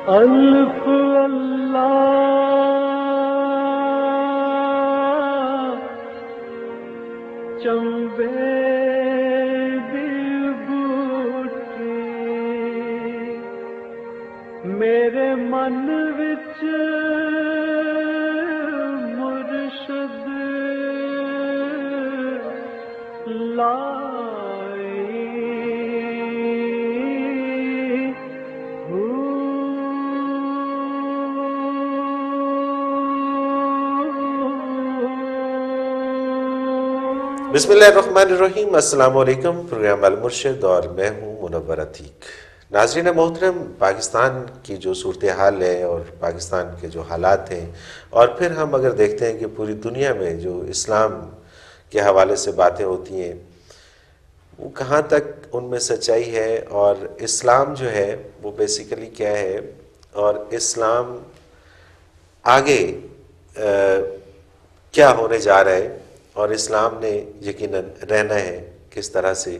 الف اللہ چمبے دل بوٹی میرے من وچ مرشد لائی بسم اللہ الرحمن الرحیم۔ السلام علیکم۔ پروگرام المرشد اور میں ہوں منور عتیق۔ ناظرین محترم، پاکستان کی جو صورتحال ہے اور پاکستان کے جو حالات ہیں، اور پھر ہم اگر دیکھتے ہیں کہ پوری دنیا میں جو اسلام کے حوالے سے باتیں ہوتی ہیں وہ کہاں تک ان میں سچائی ہے، اور اسلام جو ہے وہ بیسیکلی کیا ہے، اور اسلام آگے کیا ہونے جا رہا ہے، اور اسلام نے یقیناً رہنا ہے کس طرح سے،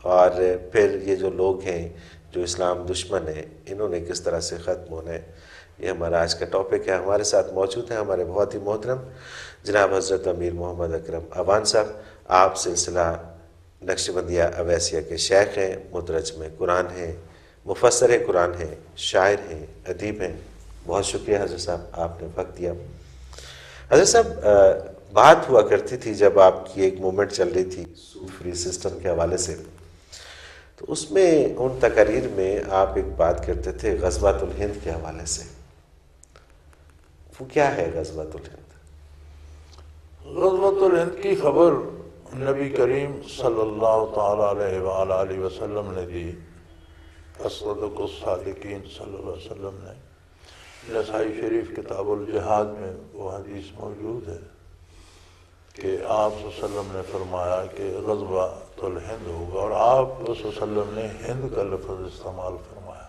اور پھر یہ جو لوگ ہیں جو اسلام دشمن ہیں انہوں نے کس طرح سے ختم ہونا ہے، یہ ہمارا آج کا ٹاپک ہے۔ ہمارے ساتھ موجود ہیں ہمارے بہت ہی محترم جناب حضرت امیر محمد اکرم اوان صاحب۔ آپ سلسلہ نقشبندیہ اویسیہ کے شیخ ہیں، مترجم قرآن ہیں، مفسر قرآن ہیں، شاعر ہیں، ادیب ہیں۔ بہت شکریہ حضرت صاحب، آپ نے وقت دیا۔ حضرت صاحب، بات ہوا کرتی تھی جب آپ کی ایک موومنٹ چل رہی تھی صوفی سسٹم کے حوالے سے، تو اس میں ان تقاریر میں آپ ایک بات کرتے تھے غزوۃ الہند کے حوالے سے۔ وہ کیا ہے غزوۃ الہند؟ غزوۃ الہند کی خبر نبی کریم صلی اللہ تعالیٰ علیہ وآلہ وسلم نے دی۔ الصادق الصادقین صلی اللہ علیہ وسلم نے نسائی شریف کتاب الجہاد میں وہ حدیث موجود ہے کہ آپ صلی اللہ علیہ وسلم نے فرمایا کہ غزوۃ الہند ہوگا، اور آپ صلی اللہ علیہ وسلم نے ہند کا لفظ استعمال فرمایا،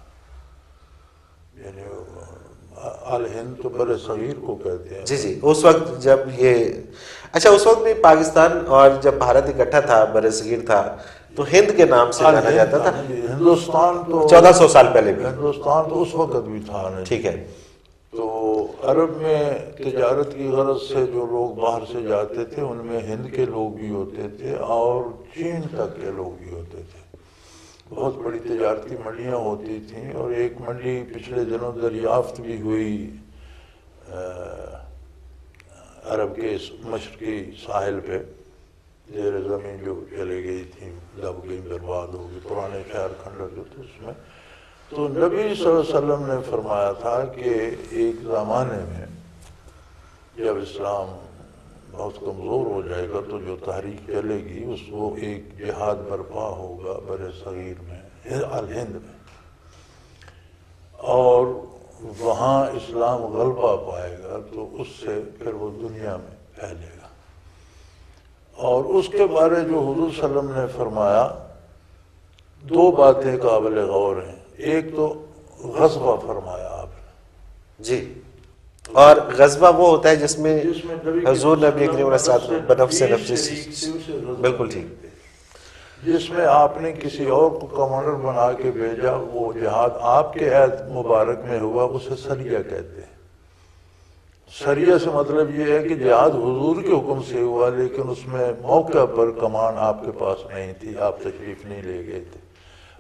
یعنی الہند تو بر صغیر کو کہتے ہیں۔ جی جی، اس وقت جب اچھا اس وقت بھی پاکستان اور جب بھارت اکٹھا تھا، بر صغیر تھا، تو ہند کے نام سے جانا جاتا تھا۔ ہندوستان تو 1400 سال پہلے بھی ہندوستان تو اس وقت بھی تھا نہیں۔ ٹھیک ہے۔ تو عرب میں تجارت کی غرض سے جو لوگ باہر سے جاتے تھے ان میں ہند کے لوگ بھی ہوتے تھے اور چین تک کے لوگ بھی ہوتے تھے۔ بہت بڑی تجارتی منڈیاں ہوتی تھیں، اور ایک منڈی پچھلے دنوں دریافت بھی ہوئی عرب کے مشرقی ساحل پہ، زیر زمین جو چلے گئی تھی، دب گئی، برباد ہو گئی، پرانے شہر کھنڈر جو تھے اس میں۔ تو نبی صلی اللہ علیہ وسلم نے فرمایا تھا کہ ایک زمانے میں جب اسلام بہت کمزور ہو جائے گا تو جو تحریک چلے گی اس وہ ایک جہاد برپا ہوگا بر صغیر میں، الہند میں، اور وہاں اسلام غلبہ پائے گا تو اس سے پھر وہ دنیا میں پھیلے گا۔ اور اس کے بارے جو حضور صلی اللہ علیہ وسلم نے فرمایا، دو باتیں قابل غور ہیں۔ ایک تو غزوہ فرمایا آپ نے، جی، اور غزوہ وہ ہوتا ہے جس میں حضور نبی کریم علیہ السلام بنفس نفسی، بالکل ٹھیک، جس میں آپ نے کسی اور کو کمانڈر بنا کے بھیجا، وہ جہاد آپ کے عہد مبارک میں ہوا، اسے سریہ کہتے ہیں۔ سریہ سے مطلب یہ ہے کہ جہاد حضور کے حکم سے ہوا، لیکن اس میں موقع پر کمان آپ کے پاس نہیں تھی، آپ تشریف نہیں لے گئے تھے۔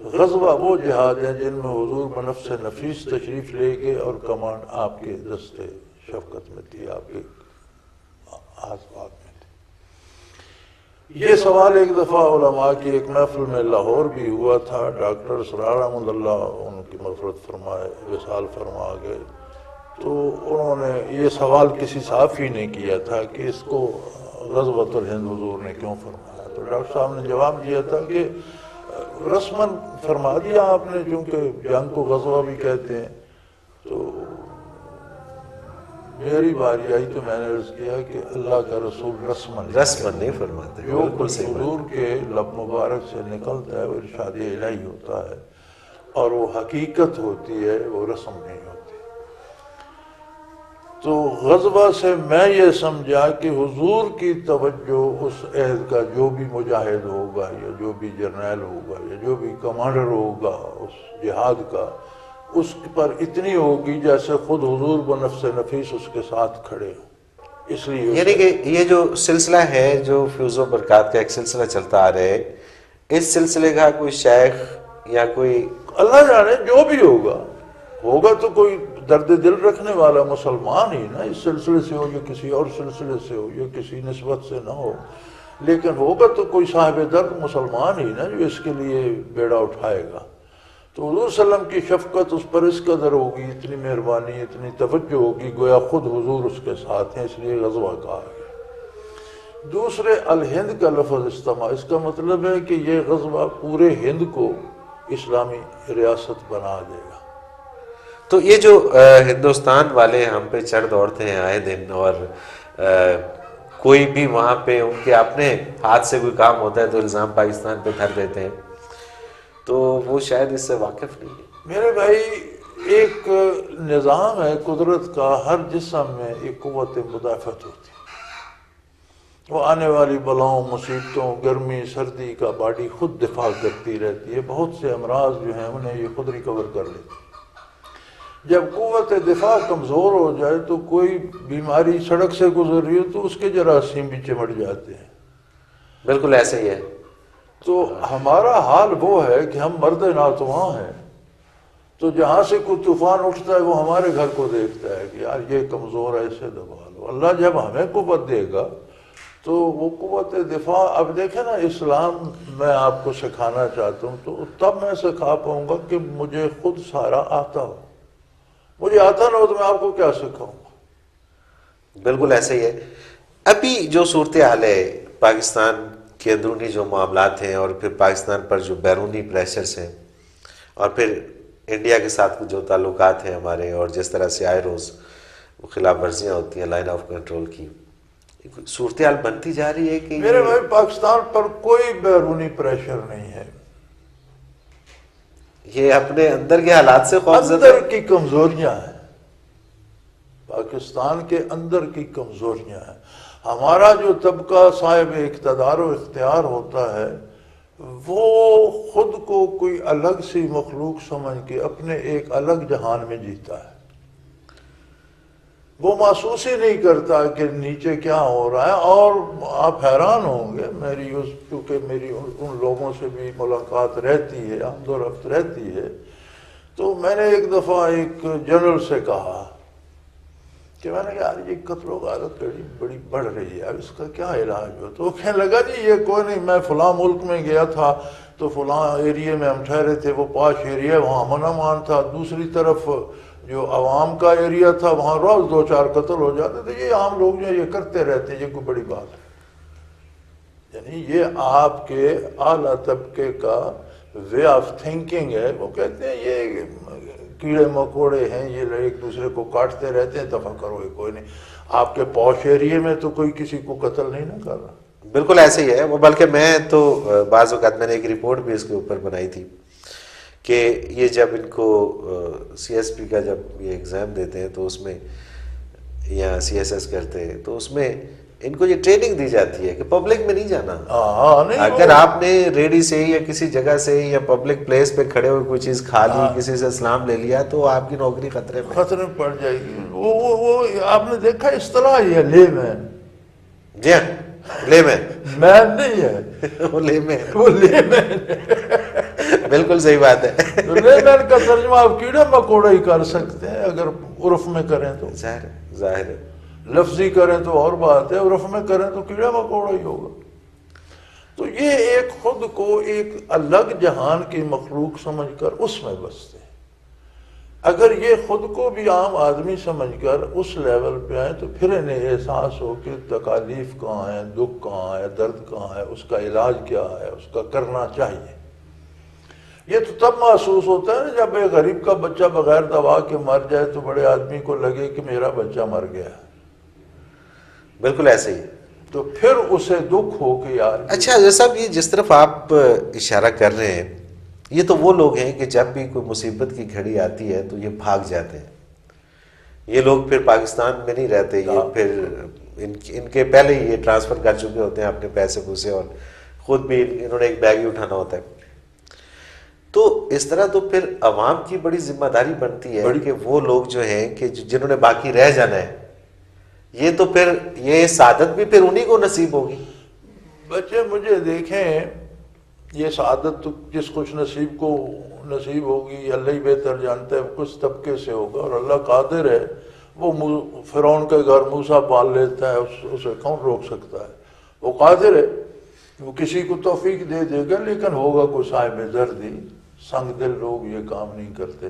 غزوہ وہ جہاد ہیں جن میں حضور بنفس نفیس تشریف لے گئے اور کمان آپ کے دستے شفقت میں تھی، آپ کے آس پاس میں تھی۔ یہ سوال ایک دفعہ علماء کی ایک محفل میں لاہور بھی ہوا تھا۔ ڈاکٹر اسرار احمد اللہ ان کی مغفرت فرمائے، وصال فرما گئے، تو انہوں نے یہ سوال کسی صحافی نے کیا تھا کہ اس کو غزوۃ الہند حضور نے کیوں فرمایا، تو ڈاکٹر صاحب نے جواب دیا تھا کہ رسماً فرما دیا آپ نے، چونکہ جنگ کو غزوہ بھی کہتے ہیں۔ تو میری باری آئی تو میں نے عرض کیا کہ اللہ کا رسول رسماً نہیں فرماتے، جو کچھ حضور کے لب مبارک سے نکلتا ہے وہ ارشاد الہی ہوتا ہے، اور وہ حقیقت ہوتی ہے، وہ رسم نہیں ہوتی۔ تو غزوہ سے میں یہ سمجھا کہ حضور کی توجہ اس عہد کا جو بھی مجاہد ہوگا یا جو بھی جرنیل ہوگا یا جو بھی کمانڈر ہوگا اس جہاد کا، اس پر اتنی ہوگی جیسے خود حضور بنفس نفیس اس کے ساتھ کھڑے ہوں. اس لیے یعنی کہ یہ جو سلسلہ ہے جو فیوز و برکات کا ایک سلسلہ چلتا آ رہا ہے، اس سلسلے کا کوئی شیخ یا کوئی اللہ جانے جو بھی ہوگا تو کوئی درد دل رکھنے والا مسلمان ہی نا، اس سلسلے سے ہو یا کسی اور سلسلے سے ہو یا کسی نسبت سے نہ ہو، لیکن ہوگا تو کوئی صاحب درد مسلمان ہی نا جو اس کے لیے بیڑا اٹھائے گا. تو حضور صلی اللہ علیہ وسلم کی شفقت اس پر اس قدر ہوگی، اتنی مہربانی، اتنی توجہ ہوگی، گویا خود حضور اس کے ساتھ ہیں، اس لیے غزوہ کہا گیا. دوسرے الہند کا لفظ استعمال، اس کا مطلب ہے کہ یہ غزوہ پورے ہند کو اسلامی ریاست بنا دے گا. تو یہ جو ہندوستان والے ہم پہ چڑھ دوڑتے ہیں آئے دن، اور کوئی بھی وہاں پہ ان کے اپنے ہاتھ سے کوئی کام ہوتا ہے تو الزام پاکستان پہ دھر دیتے ہیں، تو وہ شاید اس سے واقف نہیں ہے. میرے بھائی ایک نظام ہے قدرت کا، ہر جسم میں ایک قوت مدافعت ہوتی ہے، وہ آنے والی بلاؤں، مصیبتوں، گرمی سردی کا باڈی خود دفاع کرتی رہتی ہے. بہت سے امراض جو ہیں انہیں یہ خود ریکور کر لیتی ہے. جب قوت دفاع کمزور ہو جائے تو کوئی بیماری سڑک سے گزر رہی ہو تو اس کے جراثیم بھی چمٹ جاتے ہیں. بالکل ایسے ہی ہے. تو ہمارا حال وہ ہے کہ ہم مرد ناتواں ہیں، تو جہاں سے کوئی طوفان اٹھتا ہے وہ ہمارے گھر کو دیکھتا ہے کہ یار یہ کمزور ہے، اسے دبا لو. اللہ جب ہمیں قوت دے گا تو وہ قوت دفاع، اب دیکھیں نا اسلام میں آپ کو سکھانا چاہتا ہوں تو تب میں سکھا پاؤں گا کہ مجھے خود سارا آتا ہو. مجھے آتا نہ ہو تو میں آپ کو کیا سکھاؤں گا. بالکل ایسے ہی ہے. ابھی جو صورتحال ہے پاکستان کے اندرونی جو معاملات ہیں، اور پھر پاکستان پر جو بیرونی پریشرز ہیں، اور پھر انڈیا کے ساتھ جو تعلقات ہیں ہمارے، اور جس طرح سے آئے روز وہ خلاف ورزیاں ہوتی ہیں لائن آف کنٹرول کی، صورتحال بنتی جا رہی ہے کہ میرے بھائی پاکستان پر کوئی بیرونی پریشر نہیں ہے. یہ اپنے اندر کے حالات سے خوف زدہ اندر کی کمزوریاں ہیں، پاکستان کے اندر کی کمزوریاں ہیں. ہمارا جو طبقہ صاحب اقتدار و اختیار ہوتا ہے وہ خود کو کوئی الگ سی مخلوق سمجھ کے اپنے ایک الگ جہان میں جیتا ہے. وہ محسوس ہی نہیں کرتا کہ نیچے کیا ہو رہا ہے. اور آپ حیران ہوں گے، کیونکہ میری ان لوگوں سے بھی ملاقات رہتی ہے، آمد و رفت رہتی ہے، تو میں نے ایک دفعہ ایک جنرل سے کہا کہ میں نے کہا یار یہ قتل و غارت بڑی بڑھ رہی ہے، اب اس کا کیا علاج ہو؟ تو وہ کہنے لگا جی یہ کوئی نہیں، میں فلاں ملک میں گیا تھا تو فلاں ایریے میں ہم ٹھہرے تھے، وہ پاش ایریا، وہاں امن امان تھا. دوسری طرف جو عوام کا ایریا تھا وہاں روز 2-4 قتل ہو جاتے تھے. یہ عام لوگ جو یہ کرتے رہتے ہیں، یہ کوئی بڑی بات ہے. یعنی یہ آپ کے اعلیٰ طبقے کا وے آف تھنکنگ ہے. وہ کہتے ہیں یہ کیڑے مکوڑے ہیں، یہ ایک دوسرے کو کاٹتے رہتے ہیں، دفع کرو یہ کوئی نہیں. آپ کے پوش ایریے میں تو کوئی کسی کو قتل نہیں نہ کر رہا. بالکل ایسے ہی ہے. وہ بلکہ میں تو بعض اوقات میں نے ایک رپورٹ بھی اس کے اوپر بنائی تھی کہ یہ جب ان کو سی ایس پی کا جب یہ ایگزام دیتے ہیں تو اس میں، یا سی ایس ایس کرتے ہیں تو اس میں ان کو یہ ٹریننگ دی جاتی ہے کہ پبلک میں نہیں جانا. اگر آپ نے ریڈی سے یا کسی جگہ سے یا پبلک پلیس پہ کھڑے ہوئے کوئی چیز کھا لی، کسی سے اسلام لے لیا، تو آپ کی نوکری خطرے میں پڑ جائے گی. وہ آپ نے دیکھا اصطلاح یہ لے مین. جی ہاں، لے مین نہیں ہے، وہ لے مین، وہ لے مین. بالکل صحیح بات ہے. لے مین کا ترجمہ آپ کیڑا مکوڑا ہی کر سکتے ہیں اگر عرف میں کریں تو. ظاہر ہے. لفظی کریں تو اور بات ہے، عرف میں کریں تو کیڑا مکوڑا ہی ہوگا. تو یہ ایک خود کو ایک الگ جہان کی مخلوق سمجھ کر اس میں بستے ہیں. اگر یہ خود کو بھی عام آدمی سمجھ کر اس لیول پہ آئیں تو پھر انہیں احساس ہو کہ تکالیف کہاں ہیں، دکھ کہاں ہے، درد کہاں ہے، اس کا علاج کیا ہے، اس کا کرنا چاہیے. یہ تو تب محسوس ہوتا ہے نا جب ایک غریب کا بچہ بغیر دوا کے مر جائے تو بڑے آدمی کو لگے کہ میرا بچہ مر گیا. بالکل ایسے ہی. تو پھر اسے دکھ ہو کہ یار. اچھا جیسا یہ جس طرف آپ اشارہ کر رہے ہیں، یہ تو وہ لوگ ہیں کہ جب بھی کوئی مصیبت کی گھڑی آتی ہے تو یہ بھاگ جاتے ہیں. یہ لوگ پھر پاکستان میں نہیں رہتے، یہ پھر ان کے پہلے ہی یہ ٹرانسفر کر چکے ہوتے ہیں اپنے پیسے پوسے، اور خود بھی انہوں نے ایک بیگ ہی اٹھانا ہوتا ہے. تو اس طرح تو پھر عوام کی بڑی ذمہ داری بنتی ہے کہ وہ لوگ جو ہیں کہ جنہوں نے باقی رہ جانا ہے، یہ تو پھر یہ سعادت بھی پھر انہی کو نصیب ہوگی. بچے مجھے دیکھیں، یہ سعادت تو جس خوش نصیب کو نصیب ہوگی اللہ ہی بہتر جانتا ہے کس طبقے سے ہوگا، اور اللہ قادر ہے، وہ فرعون کے گھر موسیٰ پال لیتا ہے، اسے کون روک سکتا ہے، وہ قادر ہے، وہ کسی کو توفیق دے دے گا، لیکن ہوگا کوئی صاحب دردی، سنگ دل لوگ یہ کام نہیں کرتے.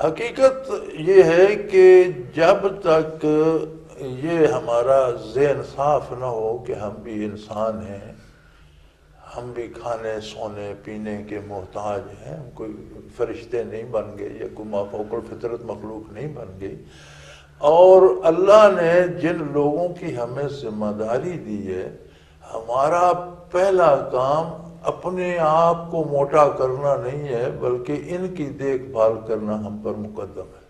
حقیقت یہ ہے کہ جب تک یہ ہمارا ذہن صاف نہ ہو کہ ہم بھی انسان ہیں، ہم بھی کھانے سونے پینے کے محتاج ہیں، ہم کوئی فرشتے نہیں بن گئے یا کوئی مافوق الفطرت مخلوق نہیں بن گئی، اور اللہ نے جن لوگوں کی ہمیں ذمہ داری دی ہے، ہمارا پہلا کام اپنے آپ کو موٹا کرنا نہیں ہے بلکہ ان کی دیکھ بھال کرنا ہم پر مقدم ہے.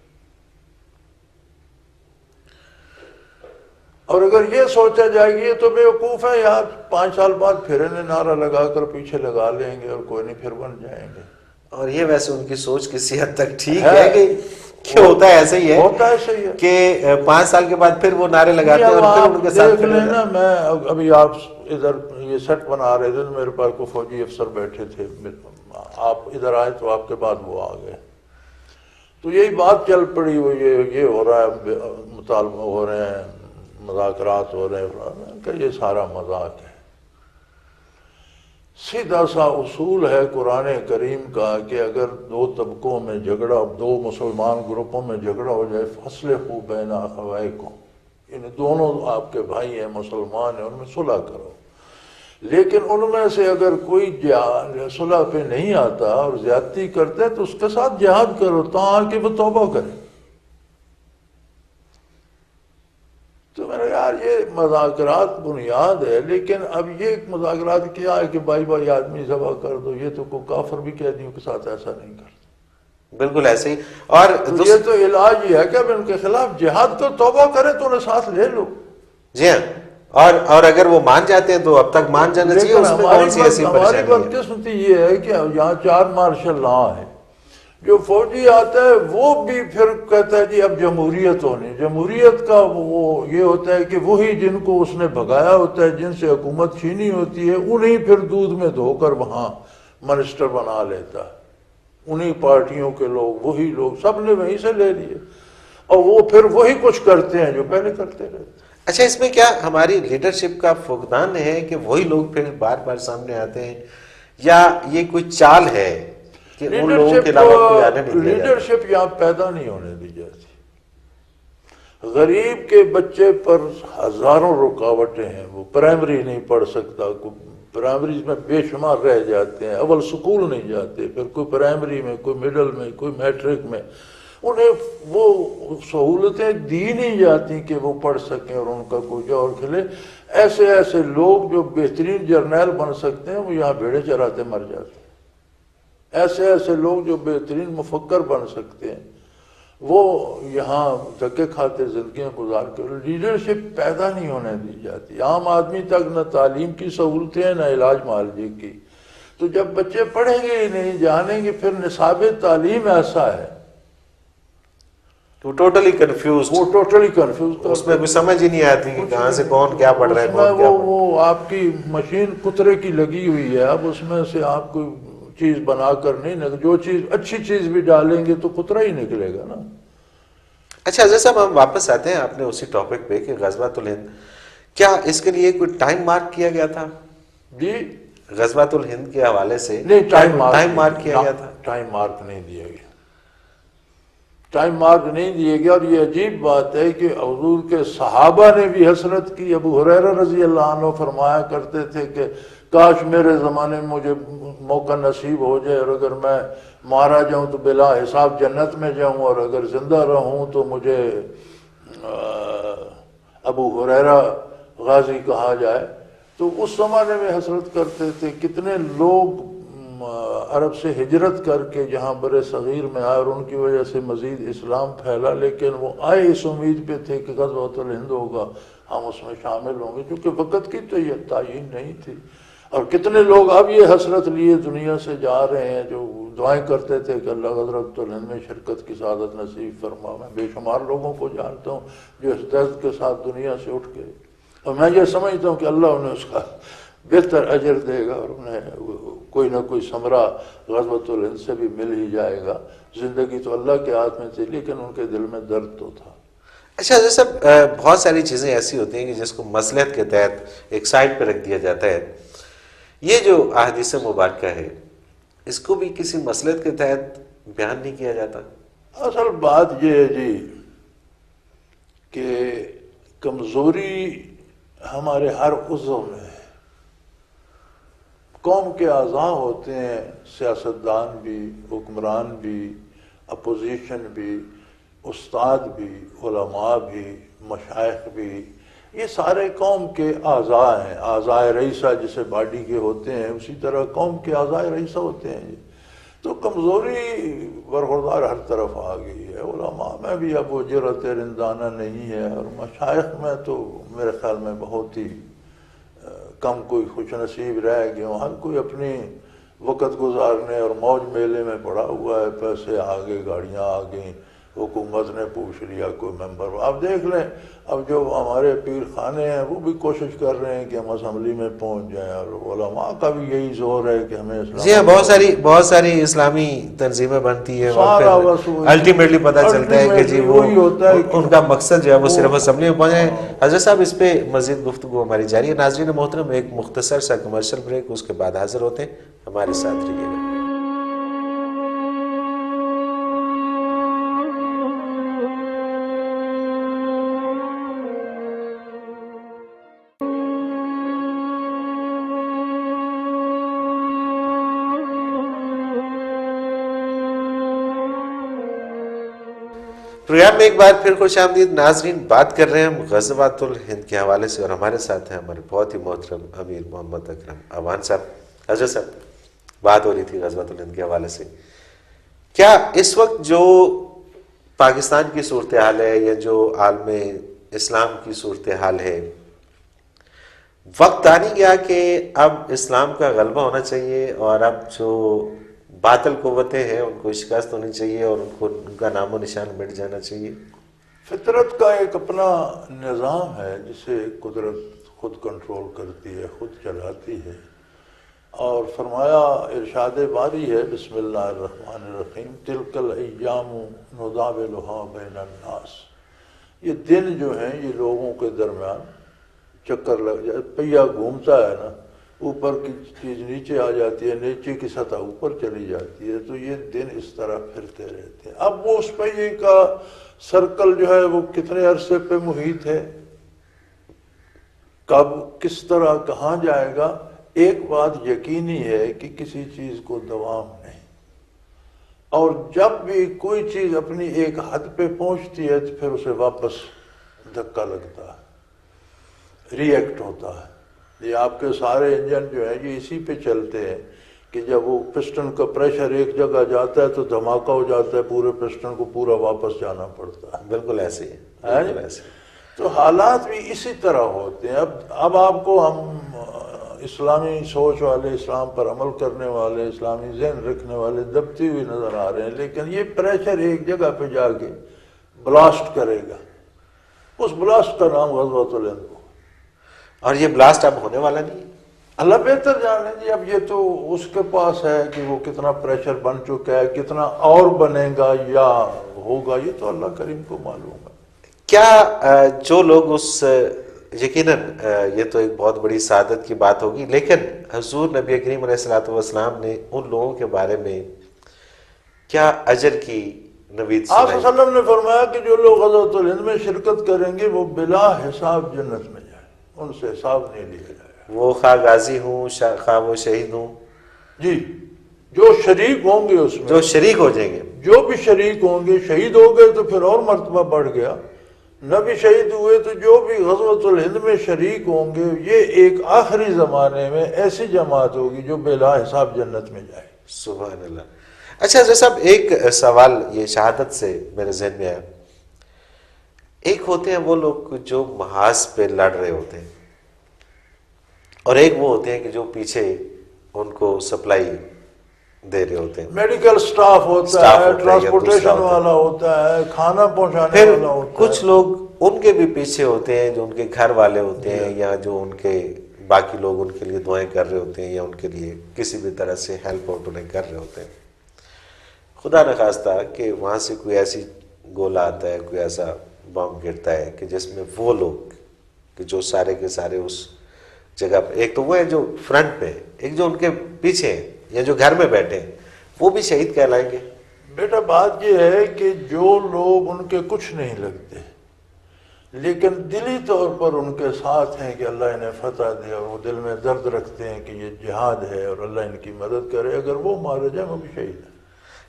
اور اگر یہ سوچا جائے گی یہ تو بیوقوف ہے یار، 5 سال بعد پھر انہیں نعرہ لگا کر پیچھے لگا لیں گے اور کوئی نہیں پھر بن جائیں گے. اور یہ ویسے ان کی سوچ کسی حد تک ٹھیک ہے کہ ہوتا ہے ایسے ہی ہے، ہوتا ہے صحیح ہے کہ 5 سال کے بعد پھر وہ نعرے لگاتے ہیں اور پھر ان کے ساتھ دیکھ لینا. میں ابھی آپ ادھر یہ سیٹ بنا رہے تھے، میرے پاس کو فوجی افسر بیٹھے تھے، آپ ادھر آئے تو آپ کے بعد وہ آ گئے، تو یہی بات چل پڑی، وہ یہ ہو رہا ہے، مطالبہ ہو رہے ہیں، مذاکرات ہو رہے ہیں، کہ یہ سارا مذاق ہے. سیدھا سا اصول ہے قرآن کریم کا کہ اگر 2 طبقوں میں جھگڑا، 2 مسلمان گروپوں میں جھگڑا ہو جائے، فاصلحوا بین اخویکم، یعنی دونوں آپ کے بھائی ہیں، مسلمان ہیں، ان میں صلح کرو. لیکن ان میں سے اگر کوئی صلح پہ نہیں آتا اور زیادتی کرتا ہے تو اس کے ساتھ جہاد کرو تاکہ کہ وہ توبہ کرے. تو میں نے کہا یار یہ مذاکرات بنیاد ہے، لیکن اب یہ مذاکرات کیا ہے کہ بھائی آدمی ذبح کر دو، یہ تو کوئی کافر بھی قیدیوں کے ساتھ ایسا نہیں کرتا. بالکل ایسے ہی. اور یہ تو علاج یہ ہے کہ اب ان کے خلاف جہاد کو توبہ کریں تو انہیں ساتھ لے لو. جی ہاں، اور اگر وہ مان جاتے ہیں تو اب تک مان جانا چاہیے، اس میں کون سی ایسی ہماری پریشانی ہے. بدقسمتی یہ ہے کہ یہاں 4 مارشل لا ہے، جو فوجی آتا ہے وہ بھی پھر کہتا ہے جی اب جمہوریت ہونی. جمہوریت کا وہ یہ ہوتا ہے کہ وہی جن کو اس نے بھگایا ہوتا ہے، جن سے حکومت چھینی ہوتی ہے، انہیں پھر دودھ میں دھو کر وہاں منسٹر بنا لیتا ہے. انہی پارٹیوں کے لوگ، وہی لوگ، سب نے وہیں سے لے لیے، اور وہ پھر وہی کچھ کرتے ہیں جو پہلے کرتے رہتے. اچھا، اس میں کیا ہماری لیڈرشپ کا فقدان ہے کہ وہی لوگ پھر بار بار سامنے آتے ہیں، یا یہ کوئی چال ہے کہ ان لوگوں کے علاوہ کوئی آنے نہیں دیا جاتا؟ لیڈرشپ یہاں پیدا نہیں ہونے دی جاتی. غریب کے بچے پر ہزاروں رکاوٹیں ہیں، وہ پرائمری نہیں پڑھ سکتا، پرائمری میں بے شمار رہ جاتے ہیں، اول سکول نہیں جاتے، پھر کوئی پرائمری میں، کوئی مڈل میں، کوئی میٹرک میں، انہیں وہ سہولتیں دی نہیں جاتی کہ وہ پڑھ سکیں اور ان کا کوئی جوہر کھلے. ایسے لوگ جو بہترین جرنیل بن سکتے ہیں وہ یہاں بھیڑے چراتے مر جاتے ہیں. ایسے لوگ جو بہترین مفکر بن سکتے ہیں وہ یہاں دھکے کھاتے زندگیاں گزار کے. لیڈرشپ پیدا نہیں ہونے دی جاتی. عام آدمی تک نہ تعلیم کی سہولتیں ہیں، نہ علاج معالجے کی. تو جب بچے پڑھیں گے ہی نہیں، جانیں گے، پھر نصاب تعلیم ایسا ہے وہ ٹوٹلی کنفیوز، اس میں کوئی سمجھ ہی نہیں آتی کہ کہاں سے کون کیا پڑھ رہا ہے، کون کیا پڑھ رہا ہے. وہ آپ کی مشین کترے کی لگی ہوئی ہے، اب اس میں سے آپ کوئی چیز بنا کر نہیں، جو چیز اچھی چیز بھی ڈالیں گے تو کترا ہی نکلے گا نا. اچھا حضرت صاحب، ہم واپس آتے ہیں آپ نے اسی ٹاپک پہ کہ غزوۃ الہند، کیا اس کے لیے کوئی ٹائم مارک کیا گیا تھا؟ جی، غزوۃ الہند کے حوالے سے نہیں، ٹائم مارک کیا گیا تھا؟ ٹائم مارک نہیں دیا گیا، ٹائم مارک نہیں دیے گیا. اور یہ عجیب بات ہے کہ حضور کے صحابہ نے بھی حسرت کی. ابو ہریرہ رضی اللہ عنہ فرمایا کرتے تھے کہ کاش میرے زمانے میں مجھے موقع نصیب ہو جائے، اور اگر میں مارا جاؤں تو بلا حساب جنت میں جاؤں، اور اگر زندہ رہوں تو مجھے ابو ہریرہ غازی کہا جائے. تو اس زمانے میں حسرت کرتے تھے. کتنے لوگ عرب سے ہجرت کر کے جہاں بر صغیر میں آئے اور ان کی وجہ سے مزید اسلام پھیلا، لیکن وہ آئے اس امید پہ تھے کہ غزوۃ الہند ہوگا، ہم اس میں شامل ہوں گے، کیونکہ وقت کی تو یہ تعین نہیں تھی. اور کتنے لوگ اب یہ حسرت لیے دنیا سے جا رہے ہیں جو دعائیں کرتے تھے کہ اللہ حضرت الہند میں شرکت کی سعادت نصیب فرما. میں بے شمار لوگوں کو جانتا ہوں جو اس درد کے ساتھ دنیا سے اٹھ گئے، اور میں یہ سمجھتا ہوں کہ اللہ انہیں اس کا بہتر اجر دے گا اور انہیں کوئی نہ کوئی ثمرہ غزوۃ الہند سے بھی مل ہی جائے گا. زندگی تو اللہ کے ہاتھ میں تھی لیکن ان کے دل میں درد تو تھا. اچھا جیسے بہت ساری چیزیں ایسی ہوتی ہیں کہ جس کو مصلحت کے تحت ایک سائڈ پہ رکھ دیا جاتا ہے. یہ جو احادیث مبارکہ ہے اس کو بھی کسی مصلحت کے تحت بیان نہیں کیا جاتا. اصل بات یہ ہے جی کہ کمزوری ہمارے ہر عضو میں ہے. قوم کے اعضاء ہوتے ہیں، سیاستدان بھی، حکمران بھی، اپوزیشن بھی، استاد بھی، علماء بھی، مشائخ بھی، یہ سارے قوم کے اعضاء ہیں. اعضاء رئیسہ جسے باڈی کے ہوتے ہیں اسی طرح قوم کے اعضاء رئیسہ ہوتے ہیں. تو کمزوری برخوردار ہر طرف آ گئی ہے. علماء میں بھی اب وہ جرأت رندانہ نہیں ہے، اور مشائخ میں تو میرے خیال میں بہت ہی کم کوئی خوش نصیب رہ گئے ہوں. ہر کوئی اپنی وقت گزارنے اور موج میلے میں پڑا ہوا ہے. پیسے آ گئے، گاڑیاں آ گئیں، حکومت نے پوچھ لیا کوئی ممبر. آپ دیکھ لیں اب جو ہمارے پیر خانے ہیں وہ بھی کوشش کر رہے ہیں کہ ہم اسمبلی میں پہنچ جائیں، اور علماء کا بھی یہی زور ہے کہ ہمیں اسلام. جی ہاں، بہت ساری اسلامی تنظیمیں بنتی ہیں اور الٹیمیٹلی پتہ چلتا ہے کہ جی وہ ان کا مقصد جو ہے وہ صرف اسمبلی میں پہنچے. حضرت صاحب اس پہ مزید گفتگو ہماری جاری ہے. ناظرین محترم، ایک مختصر سا کمرشل بریک، اس کے بعد حاضر ہوتے ہیں. ہمارے ساتھ رہیے گا. پروگرام میں ایک بار پھر خوش آمدید. ناظرین، بات کر رہے ہیں ہم غزوۃ الہند کے حوالے سے، اور ہمارے ساتھ ہیں ہمارے بہت ہی محترم امیر محمد اکرم اعوان صاحب. حضرت صاحب، بات ہو رہی تھی غزوۃ الہند کے حوالے سے. کیا اس وقت جو پاکستان کی صورتحال ہے یا جو عالم اسلام کی صورتحال ہے، وقت آ نہیں گیا کہ اب اسلام کا غلبہ ہونا چاہیے اور اب جو باطل قوتیں ہیں ان کو شکست ہونی چاہیے اور ان کا نام و نشان مٹ جانا چاہیے؟ فطرت کا ایک اپنا نظام ہے جسے قدرت خود کنٹرول کرتی ہے، خود چلاتی ہے. اور فرمایا، ارشاد باری ہے، بسم اللہ الرحمن الرحیم، تلک الایام نداولها بین الناس. یہ دن جو ہیں یہ لوگوں کے درمیان چکر لگ جائے، پہیا گھومتا ہے نا، اوپر کی چیز نیچے آ جاتی ہے، نیچے کی سطح اوپر چلی جاتی ہے، تو یہ دن اس طرح پھرتے رہتے ہیں. اب وہ اس پہیے کا سرکل جو ہے وہ کتنے عرصے پہ محیط ہے، کب کس طرح کہاں جائے گا. ایک بات یقینی ہے کہ کسی چیز کو دوام نہیں، اور جب بھی کوئی چیز اپنی ایک حد پہ پہنچتی ہے تو پھر اسے واپس دھکا لگتا ہے، ری ایکٹ ہوتا ہے. یہ آپ کے سارے انجن جو ہیں یہ اسی پہ چلتے ہیں کہ جب وہ پسٹن کا پریشر ایک جگہ جاتا ہے تو دھماکہ ہو جاتا ہے، پورے پسٹن کو پورا واپس جانا پڑتا ہے. بالکل ایسے ہی ہے. تو حالات بھی اسی طرح ہوتے ہیں. اب آپ کو ہم اسلامی سوچ والے، اسلام پر عمل کرنے والے، اسلامی ذہن رکھنے والے دبتی ہوئی نظر آ رہے ہیں، لیکن یہ پریشر ایک جگہ پہ جا کے بلاسٹ کرے گا. اس بلاسٹ کا نام غزوۃ الہند کو، اور یہ بلاسٹ اب ہونے والا نہیں ہے. اللہ بہتر جانے جی. اب یہ تو اس کے پاس ہے کہ وہ کتنا پریشر بن چکا ہے، کتنا اور بنے گا یا ہوگا، یہ تو اللہ کریم کو معلوم ہے. کیا جو لوگ اس یقیناً یہ تو ایک بہت بڑی سعادت کی بات ہوگی، لیکن حضور نبی کریم علیہ الصلوۃ والسلام نے ان لوگوں کے بارے میں کیا اجر کی نوید سنائی؟ آپ صلی اللہ علیہ وسلم نے فرمایا کہ جو لوگ غزوۃ الہند میں شرکت کریں گے وہ بلا حساب جنت میں جائیں، ان سے حساب نہیں لیا جائے. وہ خواہ غازی ہوں، خواہ وہ شہید ہوں، جی جو شریک ہوں گے اس میں، جو شریک ہو جائیں گے، جو بھی شریک ہوں گے. شہید ہو گئے تو پھر اور مرتبہ بڑھ گیا، نہ بھی شہید ہوئے تو جو بھی غزوۃ الہند میں شریک ہوں گے، یہ ایک آخری زمانے میں ایسی جماعت ہوگی جو بلا حساب جنت میں جائے. سبحان اللہ. اچھا حضرت صاحب، ایک سوال یہ شہادت سے میرے ذہن میں آیا. ایک ہوتے ہیں وہ لوگ جو محاذ پہ لڑ رہے ہوتے ہیں، اور ایک وہ ہوتے ہیں کہ جو پیچھے ان کو سپلائی دے رہے ہوتے ہیں، میڈیکل سٹاف ہوتا ہے، ٹرانسپورٹیشن والا ہوتا ہے، کھانا پہنچانے پھر والا ہوتا ہے. کچھ لوگ ان کے بھی پیچھے ہوتے ہیں جو ان کے گھر والے ہوتے ہیں یا جو ان کے باقی لوگ ان کے لیے دعائیں کر رہے ہوتے ہیں یا ان کے لیے کسی بھی طرح سے ہیلپ آؤٹ انہیں کر رہے ہوتے ہیں. خدا نخواستہ کہ وہاں سے کوئی ایسی گولا آتا ہے، کوئی ایسا بم گرتا ہے کہ جس میں وہ لوگ کہ جو سارے کے سارے اس جگہ پہ، ایک تو وہ ہے جو فرنٹ پہ، ایک جو ان کے پیچھے ہیں یا جو گھر میں بیٹھے ہیں، وہ بھی شہید کہلائیں گے. بیٹا بات یہ ہے کہ جو لوگ ان کے کچھ نہیں لگتے لیکن دلی طور پر ان کے ساتھ ہیں کہ اللہ انہیں فتح دے، اور وہ دل میں درد رکھتے ہیں کہ یہ جہاد ہے اور اللہ ان کی مدد کرے، اگر وہ مارے جائیں وہ بھی شہید ہے.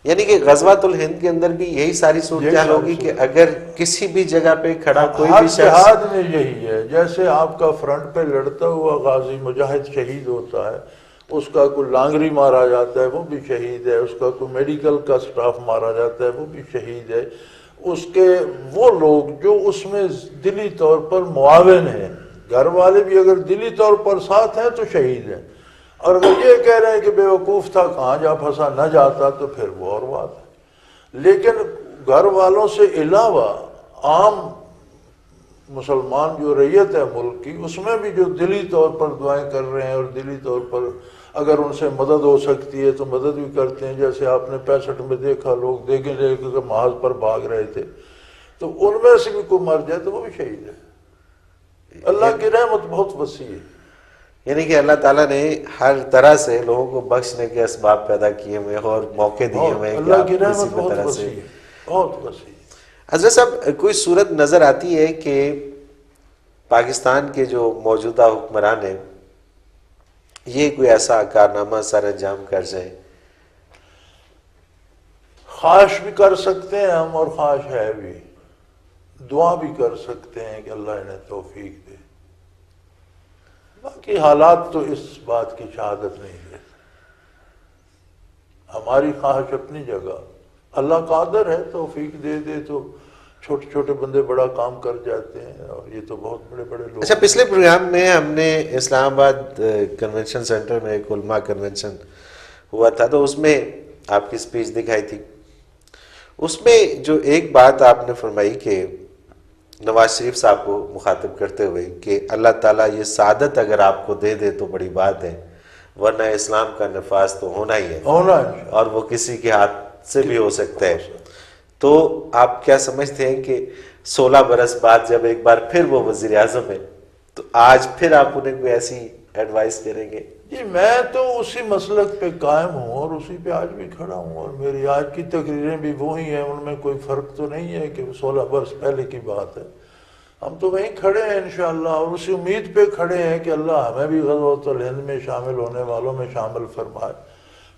یعنی کہ غزوۃ الہند کے اندر بھی یہی ساری صورتحال ہوگی کہ اگر کسی بھی جگہ پہ کھڑا کوئی بھی شخص، جہاد میں یہی ہے. جیسے آپ کا فرنٹ پہ لڑتا ہوا غازی مجاہد شہید ہوتا ہے، اس کا کوئی لانگری مارا جاتا ہے وہ بھی شہید ہے، اس کا کوئی میڈیکل کا سٹاف مارا جاتا ہے وہ بھی شہید ہے. اس کے وہ لوگ جو اس میں دلی طور پر معاون ہیں، گھر والے بھی اگر دلی طور پر ساتھ ہیں تو شہید ہیں، اور اگر یہ کہہ رہے ہیں کہ بے وقوف تھا کہاں جا پھنسا نہ جاتا تو پھر وہ اور بات ہے. لیکن گھر والوں سے علاوہ عام مسلمان جو ریت ہے ملک کی، اس میں بھی جو دلی طور پر دعائیں کر رہے ہیں اور دلی طور پر اگر ان سے مدد ہو سکتی ہے تو مدد بھی کرتے ہیں. جیسے آپ نے 65 میں دیکھا لوگ دیکھیں لے کے محاذ پر بھاگ رہے تھے، تو ان میں سے بھی کوئی مر جائے تو وہ بھی شہید ہے. اللہ کی رحمت بہت وسیع ہے. یعنی کہ اللہ تعالیٰ نے ہر طرح سے لوگوں کو بخشنے کے اسباب پیدا کیے ہوئے اور موقع دیے ہوئے ہیں کہ اللہ آپ کی کسی رحمت بھی بہت طرح وسیع سے. ہے، بہت وسیع. حضرت صاحب کوئی صورت نظر آتی ہے کہ پاکستان کے جو موجودہ حکمران ہیں یہ کوئی ایسا کارنامہ سر انجام کر جائیں؟ خواہش بھی کر سکتے ہیں ہم، اور خواہش ہے بھی، دعا بھی کر سکتے ہیں کہ اللہ انہیں توفیق دے. باقی حالات تو اس بات کی شہادت نہیں دیتے. ہماری خواہش اپنی جگہ، اللہ قادر ہے، توفیق دے دے تو چھوٹے چھوٹے بندے بڑا کام کر جاتے ہیں، اور یہ تو بہت بڑے بڑے لوگ. اچھا، پچھلے پروگرام میں ہم نے اسلام آباد کنونشن سینٹر میں ایک علماء کنونشن ہوا تھا تو اس میں آپ کی سپیچ دکھائی تھی. اس میں جو ایک بات آپ نے فرمائی کہ نواز شریف صاحب کو مخاطب کرتے ہوئے کہ اللہ تعالیٰ یہ سعادت اگر آپ کو دے دے تو بڑی بات ہے، ورنہ اسلام کا نفاذ تو ہونا ہی ہے، اور وہ کسی کے ہاتھ سے بھی ہو سکتا ہے. تو آپ کیا سمجھتے ہیں کہ 16 برس بعد جب ایک بار پھر وہ وزیر اعظم ہے تو آج پھر آپ انہیں کوئی ایسی ایڈوائس کریں گے؟ جی میں تو اسی مسلک پہ قائم ہوں اور اسی پہ آج بھی کھڑا ہوں، اور میری آج کی تقریریں بھی وہی ہیں، ان میں کوئی فرق تو نہیں ہے کہ 16 برس پہلے کی بات ہے. ہم تو وہیں کھڑے ہیں انشاءاللہ، اور اسی امید پہ کھڑے ہیں کہ اللہ ہمیں بھی غزوۃ الہند میں شامل ہونے والوں میں شامل فرمائے.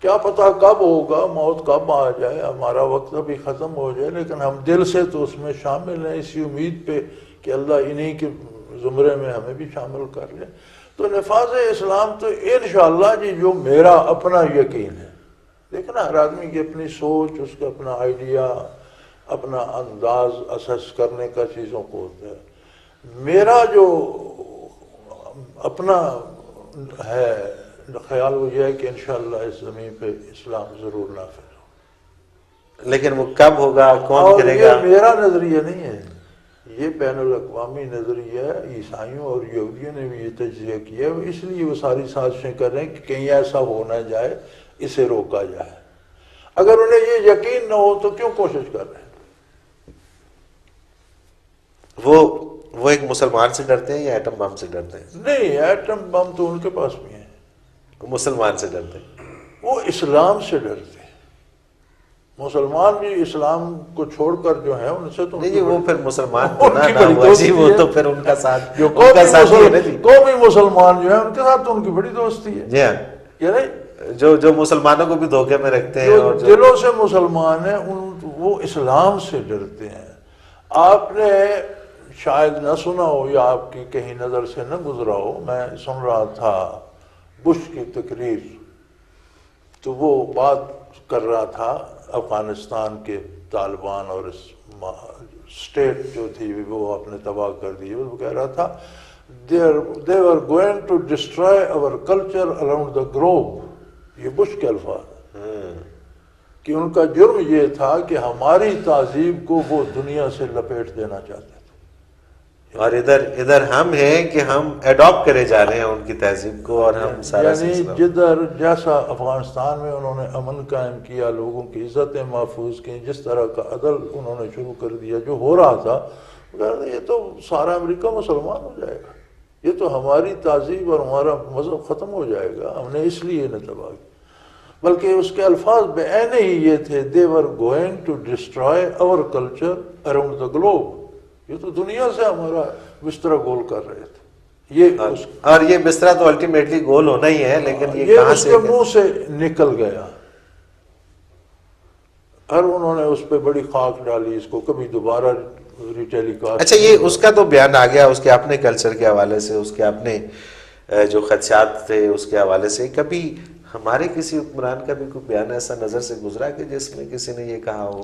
کیا پتہ کب ہوگا، موت کب آ جائے، ہمارا وقت ابھی ختم ہو جائے، لیکن ہم دل سے تو اس میں شامل ہیں اسی امید پہ کہ اللہ انہی کے زمرے میں ہمیں بھی شامل کر لے. تو نفاذ اسلام تو انشاءاللہ جی جو میرا اپنا یقین ہے. دیکھنا ہر آدمی کی اپنی سوچ، اس کا اپنا آئیڈیا، اپنا انداز اسس کرنے کا چیزوں کو ہوتا ہے. میرا جو اپنا ہے خیال وہ یہ ہے کہ انشاءاللہ اس زمین پہ اسلام ضرور نافذ ہو. لیکن وہ کب ہوگا، کون کرے گا؟ یہ میرا نظریہ نہیں ہے، یہ بین الاقوامی نظریہ ہے. عیسائیوں اور یہودیوں نے بھی یہ تجزیہ کیا ہے، اس لیے وہ ساری سازشیں کر رہے ہیں کہ کہیں ایسا ہو نہ جائے، اسے روکا جائے. اگر انہیں یہ یقین نہ ہو تو کیوں کوشش کر رہے ہیں؟ وہ ایک مسلمان سے ڈرتے ہیں یا ایٹم بم سے ڈرتے ہیں؟ نہیں، ایٹم بم تو ان کے پاس بھی ہیں. وہ مسلمان سے ڈرتے ہیں، وہ اسلام سے ڈرتے ہیں. مسلمان بھی اسلام کو چھوڑ کر جو ہیں ان سے تو نہیں جی وہ پھر مسلمان تو نہ ہوا جی، وہ تو پھر ان کا ساتھ جو قومی مسلمان جو ہیں ان کے ساتھ تو ان کی بڑی دوستی ہے. جی ہاں، یعنی جو مسلمانوں کو بھی دھوکے میں رکھتے ہیں اور جو دلوں سے مسلمان ہیں وہ اسلام سے ڈرتے ہیں. آپ نے شاید نہ سنا ہو یا آپ کی کہیں نظر سے نہ گزرا ہو، میں سن رہا تھا بش کی تقریر، تو وہ بات کر رہا تھا افغانستان کے طالبان اور اس اسٹیٹ جو تھی وہ آپ نے تباہ کر دی. وہ کہہ رہا تھا they were going to destroy our culture around the globe. یہ بش کے الفاظ کہ ان کا جرم یہ تھا کہ ہماری تہذیب کو وہ دنیا سے لپیٹ دینا چاہتے تھے، اور ادھر ہم ہیں کہ ہم ایڈاپٹ کرے جا رہے ہیں ان کی تہذیب کو، اور ہم سارا یعنی جدھر جیسا افغانستان میں انہوں نے امن قائم کیا، لوگوں کی عزتیں محفوظ کی، جس طرح کا عدل انہوں نے شروع کر دیا جو ہو رہا تھا، یہ تو سارا امریکہ مسلمان ہو جائے گا، یہ تو ہماری تہذیب اور ہمارا مذہب ختم ہو جائے گا، ہم نے اس لیے نہ تباہ کی۔ بلکہ اس کے الفاظ بعین ہی یہ تھے they were going to destroy our culture around the globe. یہ تو دنیا سے ہمارا بستر گول کر رہے تھے، یہ اور یہ بستر تو الٹیمیٹلی گول ہونا ہی ہے، لیکن یہ اس کے منہ سے نکل گیا، اور انہوں نے اس پہ بڑی خاک ڈالی، اس کو کبھی دوبارہ ریٹیلی کاسٹ۔ اچھا، یہ اس کا تو بیان آ گیا، اس کے اپنے کلچر کے حوالے سے، اس کے اپنے جو خدشات تھے اس کے حوالے سے، کبھی ہمارے کسی حکمران کا بھی کوئی بیان ایسا نظر سے گزرا کہ جس میں کسی نے یہ کہا ہو؟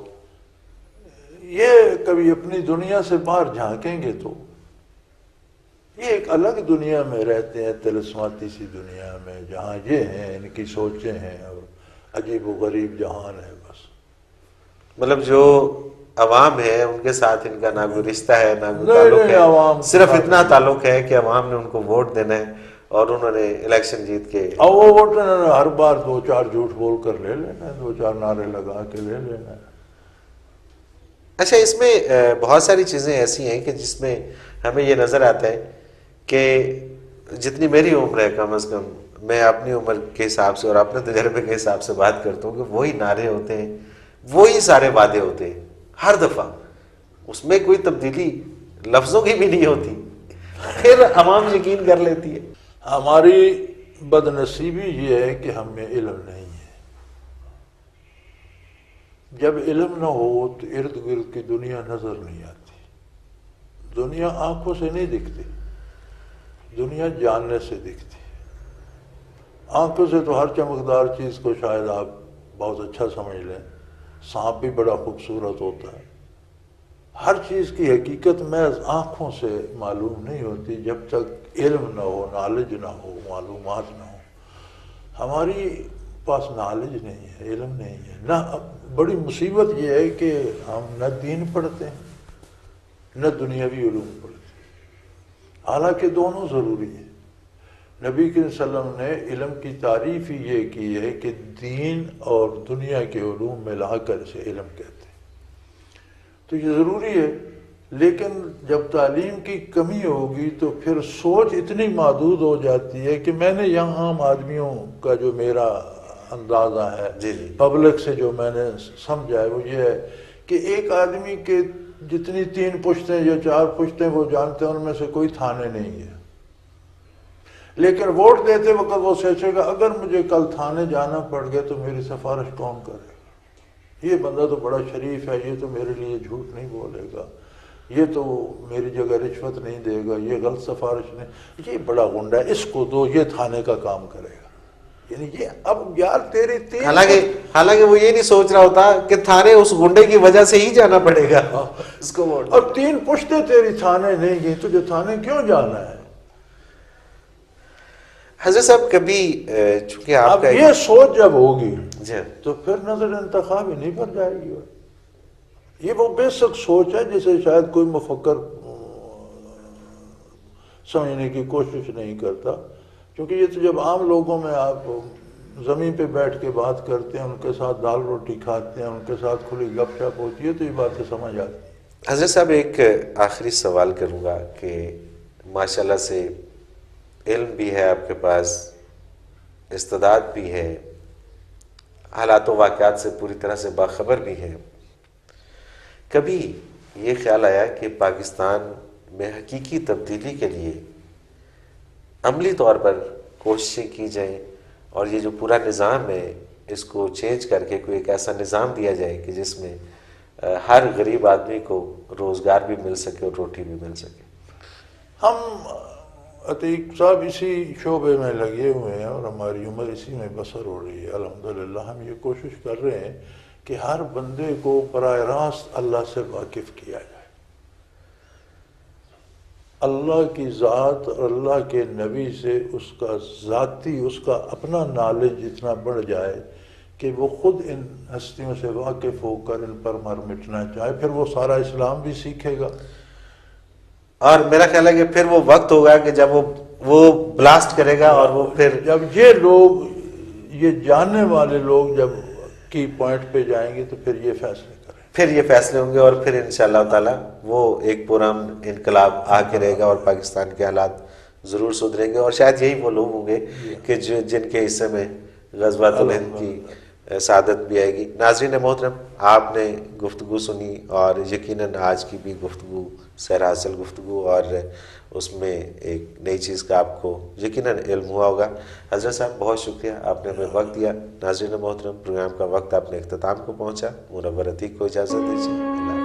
یہ کبھی اپنی دنیا سے باہر جھانکیں گے تو یہ ایک الگ دنیا میں رہتے ہیں، طلسماتی سی دنیا میں، جہاں یہ ہیں، ان کی سوچیں ہیں، اور عجیب و غریب جہان ہے بس۔ مطلب جو عوام ہے ان کے ساتھ ان کا نہ کوئی رشتہ ہے، نہ کوئی تعلق ہے، صرف اتنا تعلق ہے کہ عوام نے ان کو ووٹ دینا ہے اور انہوں نے الیکشن جیت کے، اور وہ ووٹ انہوں نے ہر بار 2-4 جھوٹ بول کر لے لینا ہے، 2-4 نعرے لگا کے لے لینا ہے۔ اچھا، اس میں بہت ساری چیزیں ایسی ہیں کہ جس میں ہمیں یہ نظر آتا ہے کہ جتنی میری عمر ہے کم از کم، میں اپنی عمر کے حساب سے اور اپنے تجربے کے حساب سے بات کرتا ہوں کہ وہی نعرے ہوتے ہیں، وہی سارے وعدے ہوتے ہیں ہر دفعہ، اس میں کوئی تبدیلی لفظوں کی بھی نہیں ہوتی، پھر عوام یقین کر لیتی ہے۔ ہماری بد نصیبی یہ ہے کہ ہم میں علم نہیں ہے۔ جب علم نہ ہو تو ارد گرد کی دنیا نظر نہیں آتی، دنیا آنکھوں سے نہیں دکھتی، دنیا جاننے سے دکھتی۔ آنکھوں سے تو ہر چمکدار چیز کو شاید آپ بہت اچھا سمجھ لیں، سانپ بھی بڑا خوبصورت ہوتا ہے، ہر چیز کی حقیقت محض آنکھوں سے معلوم نہیں ہوتی جب تک علم نہ ہو، نالج نہ ہو، معلومات نہ ہو۔ ہماری پاس نالج نہیں ہے، علم نہیں ہے، نہ بڑی مصیبت یہ ہے کہ ہم نہ دین پڑھتے ہیں نہ دنیاوی علوم پڑھتے ہیں، حالانکہ دونوں ضروری ہیں۔ نبی کریم صلی اللہ علیہ وسلم نے علم کی تعریف ہی یہ کی ہے کہ دین اور دنیا کے علوم ملا کر اسے علم کہتے ہیں، تو یہ ضروری ہے۔ لیکن جب تعلیم کی کمی ہوگی تو پھر سوچ اتنی محدود ہو جاتی ہے کہ میں نے یہاں عام آدمیوں کا جو میرا اندازہ ہے، پبلک سے جو میں نے سمجھا ہے، وہ یہ ہے کہ ایک آدمی کے جتنی 3 پشتیں یا 4 پشتیں وہ جانتے ہیں ان میں سے کوئی تھانے نہیں ہے، لیکن ووٹ دیتے وقت وہ سوچے گا اگر مجھے کل تھانے جانا پڑ گیا تو میری سفارش کون کرے گا؟ یہ بندہ تو بڑا شریف ہے، یہ تو میرے لیے جھوٹ نہیں بولے گا، یہ تو میری جگہ رشوت نہیں دے گا، یہ غلط سفارش نہیں، یہ بڑا غنڈہ ہے، اس کو دو، یہ تھانے کا کام کرے گا۔ یعنی یہ اب یار تیری حالانکہ وہ یہ نہیں سوچ رہا ہوتا کہ تھانے اس گنڈے کی وجہ سے ہی جانا پڑے گا اس کو ووٹ، اور 3 پشتیں تیری تھانے نہیں گئی، تجھے تھانے کیوں جانا ہے؟ حضرت صاحب کبھی چونکہ آپ اب کا یہ سوچ جب ہوگی جی تو پھر نظر انتخاب ہی نہیں بن جائے گی۔ یہ وہ بیسک سوچ ہے جسے شاید کوئی مفکر سمجھنے کی کوشش نہیں کرتا، کیونکہ یہ تو جب عام لوگوں میں آپ زمین پہ بیٹھ کے بات کرتے ہیں، ان کے ساتھ دال روٹی کھاتے ہیں، ان کے ساتھ کھلی گپ شپ ہوتی ہے تو یہ باتیں سمجھ آتی ہیں۔ حضرت صاحب ایک آخری سوال کروں گا کہ ماشاءاللہ سے علم بھی ہے آپ کے پاس، استعداد بھی ہے، حالات و واقعات سے پوری طرح سے باخبر بھی ہے، کبھی یہ خیال آیا کہ پاکستان میں حقیقی تبدیلی کے لیے عملی طور پر کوششیں کی جائیں اور یہ جو پورا نظام ہے اس کو چینج کر کے کوئی ایک ایسا نظام دیا جائے کہ جس میں ہر غریب آدمی کو روزگار بھی مل سکے اور روٹی بھی مل سکے؟ ہم عتیق صاحب اسی شعبے میں لگے ہوئے ہیں اور ہماری عمر اسی میں بسر ہو رہی ہے الحمدللہ۔ ہم یہ کوشش کر رہے ہیں کہ ہر بندے کو براہ راست اللہ سے واقف کیا جائے، اللہ کی ذات اور اللہ کے نبی سے اس کا ذاتی، اس کا اپنا نالج اتنا بڑھ جائے کہ وہ خود ان ہستیوں سے واقف ہو کر ان پر مر مٹنا چاہے، پھر وہ سارا اسلام بھی سیکھے گا۔ اور میرا خیال ہے کہ پھر وہ وقت ہوگا کہ جب وہ بلاسٹ کرے گا، اور وہ پھر جب یہ لوگ، یہ جاننے والے لوگ جب کی پوائنٹ پہ جائیں گے تو پھر یہ فیصلے کریں، پھر یہ فیصلے ہوں گے، اور پھر انشاءاللہ تعالیٰ وہ ایک پرامن انقلاب آ کے رہے گا، اور پاکستان کے حالات ضرور سدھریں گے، اور شاید یہی وہ لوگ ہوں گے کہ جن کے حصے میں غزوۃ الہند کی سعادت بھی آئے گی۔ ناظرین محترم، آپ نے گفتگو سنی، اور یقیناً آج کی بھی گفتگو سیر حاصل گفتگو، اور اس میں ایک نئی چیز کا آپ کو یقیناً علم ہوا ہوگا۔ حضرت صاحب بہت شکریہ، آپ نے ہمیں وقت دیا۔ ناظرین محترم، پروگرام کا وقت اپنے اختتام کو پہنچا، منور عتیق کو اجازت دیجیے۔ اللہ